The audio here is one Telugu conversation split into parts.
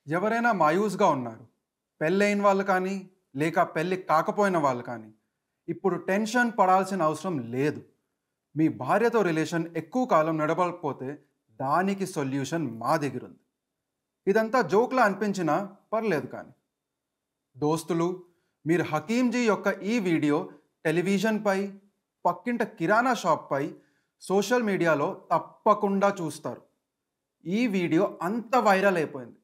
ఎవరైనా మాయూస్‌గా ఉన్నారు. పెళ్ళైన వాళ్ళు కానీ, లేక పెళ్లి కాకపోయిన వాళ్ళు కానీ, ఇప్పుడు టెన్షన్ పడాల్సిన అవసరం లేదు. మీ భార్యతో రిలేషన్ ఎక్కువ కాలం నడవకపోతే దానికి సొల్యూషన్ మా దగ్గరుంది. ఇదంతా జోక్‌లా అనిపించినా పర్లేదు కానీ. దోస్తులు, మీరు హకీమ్‌జీ యొక్క ఈ వీడియో టెలివిజన్‌పై, పక్కింట కిరాణా షాప్‌పై, సోషల్ మీడియాలో తప్పకుండా చూస్తారు. ఈ వీడియో అంత వైరల్ అయిపోయింది.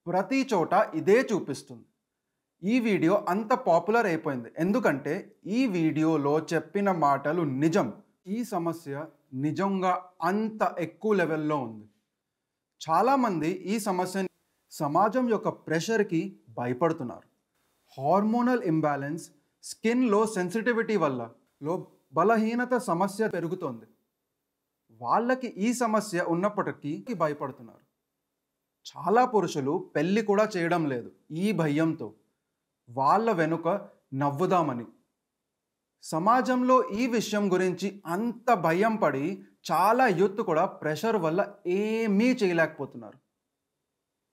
ప్రతి చోట ఇదే చూపిస్తుంది. ఈ వీడియో అంత పాపులర్ అయిపోయింది. ఎందుకంటే ఈ వీడియోలో చెప్పిన మాటలు నిజం. ఈ సమస్య నిజంగా అంత ఎక్కువ లెవెల్‌లో ఉంది. చాలామంది ఈ సమస్యని సమాజం యొక్క ప్రెషర్‌కి భయపడుతున్నారు. హార్మోనల్ ఇంబాలెన్స్, స్కిన్‌లో సెన్సిటివిటీ వల్ల బలహీనత సమస్య పెరుగుతోంది. వాళ్ళకి ఈ సమస్య ఉన్నప్పటికీ భయపడుతున్నారు. చాలా పురుషులు పెళ్లి కూడా చేయడం లేదు ఈ భయంతో. వాళ్ళ వెనుక నవ్వుదామని. సమాజంలో ఈ విషయం గురించి అంత భయం పడి చాలా యూత్ కూడా ప్రెషర్ వల్ల ఏమీ చేయలేకపోతున్నారు.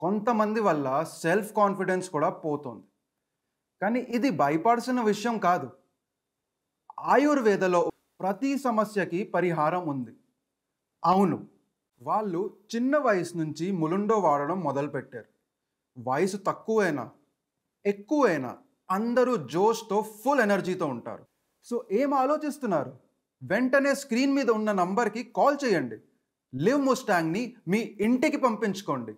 కొంతమంది వల్ల సెల్ఫ్ కాన్ఫిడెన్స్ కూడా పోతుంది. కానీ ఇది భయపడాల్సిన విషయం కాదు. ఆయుర్వేదలో ప్రతి సమస్యకి పరిహారం ఉంది. అవును, వాళ్ళు చిన్న వయసు నుంచి ములుండో వాడడం మొదలుపెట్టారు. వయసు తక్కువైనా ఎక్కువైనా అందరూ జోష్‌తో ఫుల్ ఎనర్జీతో ఉంటారు. సో ఏం ఆలోచిస్తున్నారు? వెంటనే స్క్రీన్ మీద ఉన్న నంబర్‌కి కాల్ చేయండి. లివ్ ముస్టాంగ్‌ని మీ ఇంటికి పంపించుకోండి.